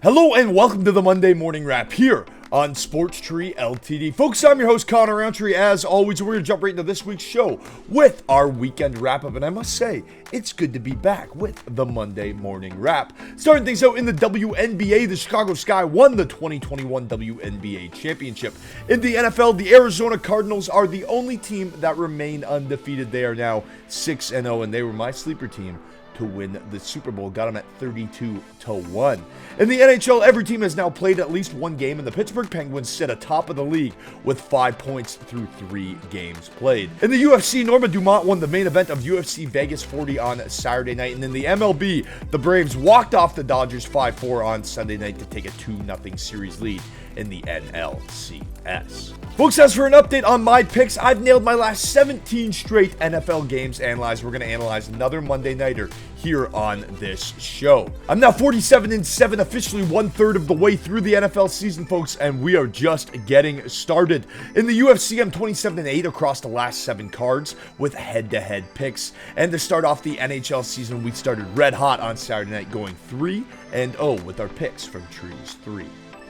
Hello and welcome to the Monday Morning Wrap here on Sports Tree Ltd. Folks, I'm your host Connor Roundtree. As always, we're going to jump right into this week's show with our weekend wrap-up. And I must say, it's good to be back with the Monday Morning Wrap. Starting things out in the WNBA, the Chicago Sky won the 2021 WNBA Championship. In the NFL, the Arizona Cardinals are the only team that remain undefeated. They are now 6-0, and they were my sleeper team to win the Super Bowl. Got them at 32-1. In the NHL, every team has now played at least one game, and the Pittsburgh Penguins sit atop of the league with 5 points through 3 games played. In the UFC, Norma Dumont won the main event of UFC Vegas 40 on Saturday night, and in the MLB, the Braves walked off the Dodgers 5-4 on Sunday night to take a 2-0 series lead in the NLCS. Folks, as for an update on my picks, I've nailed my last 17 straight NFL games analyzed. We're going to analyze another Monday Nighter here on this show. I'm now 47-7, officially 1/3 of the way through the NFL season, folks, and we are just getting started. In the UFC, I'm 27-8 across the last 7 cards with head-to-head picks. And to start off the NHL season, we started red hot on Saturday night, going 3-0 with our picks from Trees 3.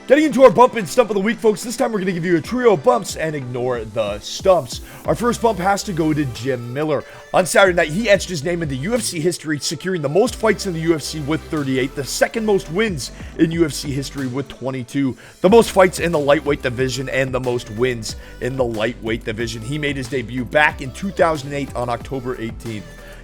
Getting into our bump and stump of the week, folks, this time we're going to give you a trio of bumps and ignore the stumps. Our first bump has to go to Jim Miller. On Saturday night, he etched his name into UFC history, securing the most fights in the UFC with 38, the second most wins in UFC history with 22, the most fights in the lightweight division, and the most wins in the lightweight division. He made his debut back in 2008 on October 18th.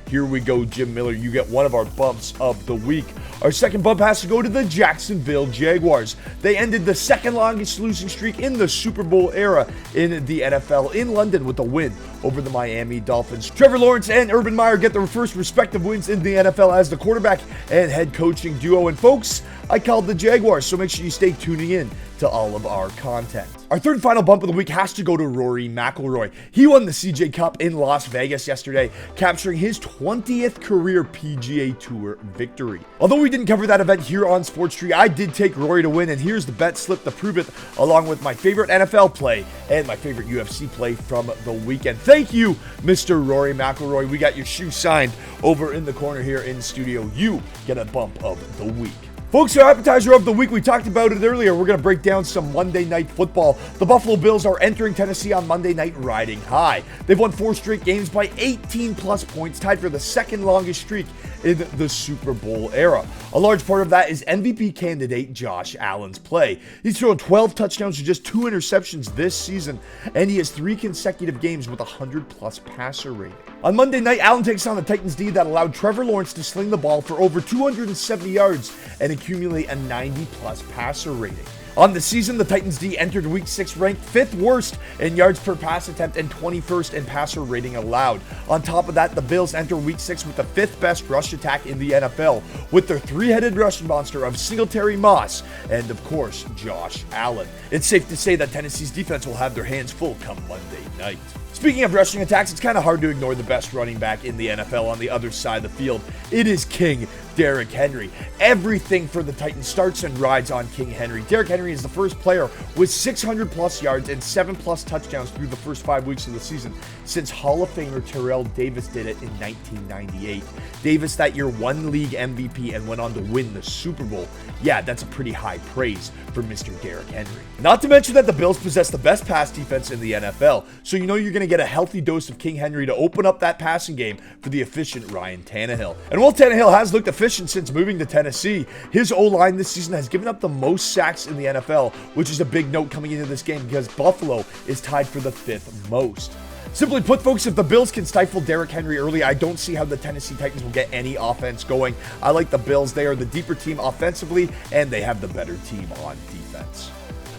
Here we go, Jim Miller. You get one of our bumps of the week. Our second bump has to go to the Jacksonville Jaguars. They ended the second longest losing streak in the Super Bowl era in the NFL in London with a win over the Miami Dolphins. Trevor Lawrence and Urban Meyer get their first respective wins in the NFL as the quarterback and head coaching duo. And folks, I called the Jaguars, so make sure you stay tuning in to all of our content. Our third and final bump of the week has to go to Rory McIlroy. He won the CJ Cup in Las Vegas yesterday, capturing his 20th career PGA Tour victory. Although we didn't cover that event here on Sports Tree, I did take Rory to win, and here's the bet slip to prove it, along with my favorite NFL play and my favorite UFC play from the weekend. Thank you, Mr. Rory McIlroy. We got your shoe signed over in the corner here in studio. You get a bump of the week. Folks, our appetizer of the week, we talked about it earlier. We're going to break down some Monday Night Football. The Buffalo Bills are entering Tennessee on Monday night riding high. They've won 4 straight games by 18-plus points, tied for the second longest streak in the Super Bowl era. A large part of that is MVP candidate Josh Allen's play. He's thrown 12 touchdowns to just 2 interceptions this season, and he has 3 consecutive games with a 100-plus passer rating. On Monday night, Allen takes on the Titans D that allowed Trevor Lawrence to sling the ball for over 270 yards and accumulate a 90-plus passer rating. On the season, the Titans D entered Week 6 ranked 5th worst in yards per pass attempt and 21st in passer rating allowed. On top of that, the Bills enter Week 6 with the 5th best rush attack in the NFL, with their 3-headed rushing monster of Singletary, Moss, and of course, Josh Allen. It's safe to say that Tennessee's defense will have their hands full come Monday night. Speaking of rushing attacks, it's kind of hard to ignore the best running back in the NFL on the other side of the field. It is King Derrick Henry. Everything for the Titans starts and rides on King Henry. Derrick Henry is the first player with 600-plus yards and 7-plus touchdowns through the first 5 weeks of the season since Hall of Famer Terrell Davis did it in 1998. Davis that year won league MVP and went on to win the Super Bowl. Yeah, that's a pretty high praise for Mr. Derrick Henry. Not to mention that the Bills possess the best pass defense in the NFL, so you know you're going to get a healthy dose of King Henry to open up that passing game for the efficient Ryan Tannehill. And while Tannehill has looked efficient since moving to Tennessee, his O-line this season has given up the most sacks in the NFL, which is a big note coming into this game because Buffalo is tied for the 5th most. Simply put, folks, if the Bills can stifle Derrick Henry early, I don't see how the Tennessee Titans will get any offense going. I like the Bills. They are the deeper team offensively, and they have the better team on defense.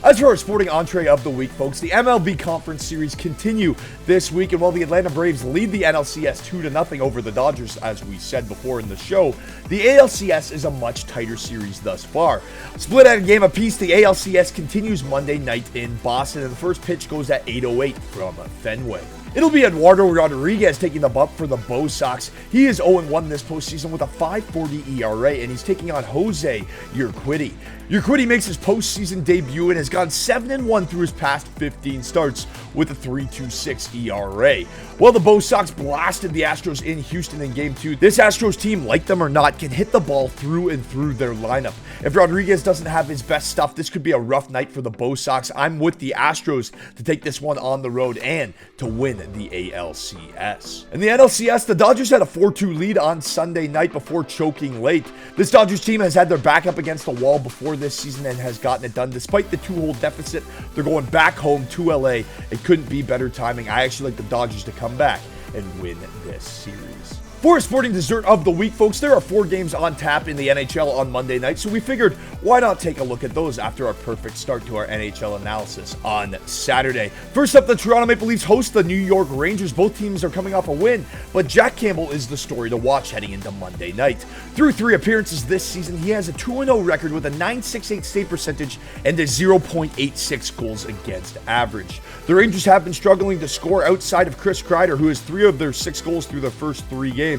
As for our sporting entree of the week, folks, the MLB Conference Series continue this week, and while the Atlanta Braves lead the NLCS 2-0 over the Dodgers, as we said before in the show, the ALCS is a much tighter series thus far. Split at a game apiece, the ALCS continues Monday night in Boston, and the first pitch goes at 8:08 from Fenway. It'll be Eduardo Rodriguez taking the bump for the Bo Sox. He is 0-1 this postseason with a 5.40 ERA, and he's taking on Jose Urquidy. Urquidy makes his postseason debut and has gone 7-1 through his past 15 starts with a 3.26 ERA. Well, the Bo Sox blasted the Astros in Houston in Game 2. This Astros team, like them or not, can hit the ball through and through their lineup. If Rodriguez doesn't have his best stuff, this could be a rough night for the Bo Sox. I'm with the Astros to take this one on the road and to win the ALCS. In the NLCS, the Dodgers had a 4-2 lead on Sunday night before choking late. This Dodgers team has had their back up against the wall before this season and has gotten it done. Despite the 2-hole deficit, they're going back home to LA. It couldn't be better timing. I actually like the Dodgers to come back and win this series. For our sporting dessert of the week, folks, there are 4 games on tap in the NHL on Monday night, so we figured why not take a look at those after our perfect start to our NHL analysis on Saturday. First up, the Toronto Maple Leafs host the New York Rangers. Both teams are coming off a win, but Jack Campbell is the story to watch heading into Monday night. Through 3 appearances this season, he has a 2-0 record with a .968 save percentage and a 0.86 goals against average. The Rangers have been struggling to score outside of Chris Kreider, who has 3 of their 6 goals through the first 3 games.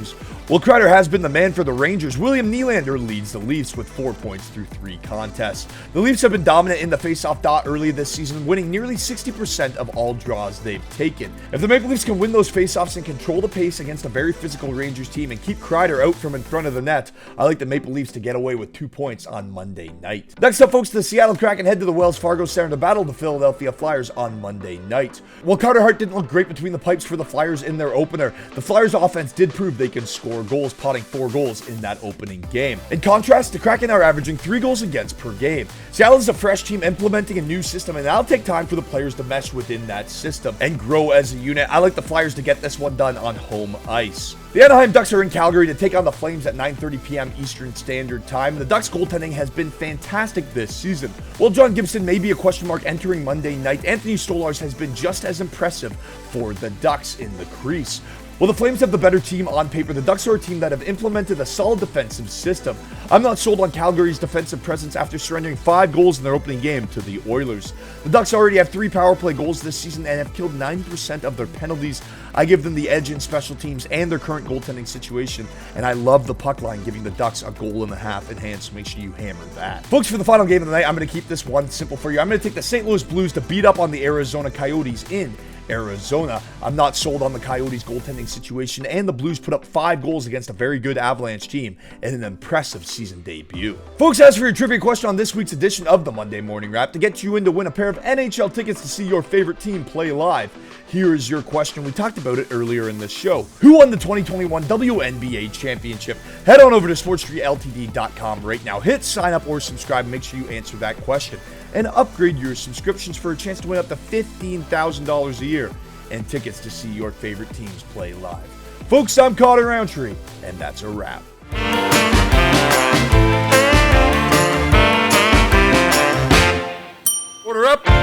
Well, Kreider has been the man for the Rangers. William Nylander leads the Leafs with 4 points through 3 contests. The Leafs have been dominant in the faceoff dot early this season, winning nearly 60% of all draws they've taken. If the Maple Leafs can win those faceoffs and control the pace against a very physical Rangers team and keep Kreider out from in front of the net, I like the Maple Leafs to get away with 2 points on Monday night. Next up, folks, the Seattle Kraken head to the Wells Fargo Center to battle the Philadelphia Flyers on Monday night. Well, Carter Hart didn't look great between the pipes for the Flyers in their opener. The Flyers offense did prove they can score goals, potting 4 goals in that opening game. In contrast, the Kraken are averaging 3 goals against per game. Seattle is a fresh team implementing a new system, and that'll take time for the players to mesh within that system and grow as a unit. I like the Flyers to get this one done on home ice. The Anaheim Ducks are in Calgary to take on the Flames at 9:30 p.m. Eastern Standard Time. The Ducks' goaltending has been fantastic this season. While John Gibson may be a question mark entering Monday night, Anthony Stolarz has been just as impressive for the Ducks in the crease. Well, the Flames have the better team on paper. The Ducks are a team that have implemented a solid defensive system. I'm not sold on Calgary's defensive presence after surrendering 5 goals in their opening game to the Oilers. The Ducks already have 3 power play goals this season and have killed 90% of their penalties. I give them the edge in special teams and their current goaltending situation, and I love the puck line giving the Ducks a goal and a half in hand, so make sure you hammer that. Folks, for the final game of the night, I'm going to keep this one simple for you. I'm going to take the St. Louis Blues to beat up on the Arizona Coyotes in Arizona. I'm not sold on the Coyotes' goaltending situation, and the Blues put up 5 goals against a very good Avalanche team in an impressive season debut. Folks, as for your trivia question on this week's edition of the Monday Morning Wrap, to get you in to win a pair of NHL tickets to see your favorite team play live, here is your question. We talked about it earlier in this show. Who won the 2021 WNBA Championship? Head on over to sportstreetltd.com right now. Hit sign up or subscribe. Make sure you answer that question and upgrade your subscriptions for a chance to win up to $15,000 a year and tickets to see your favorite teams play live. Folks, I'm Connor Roundtree, and that's a wrap. Order up.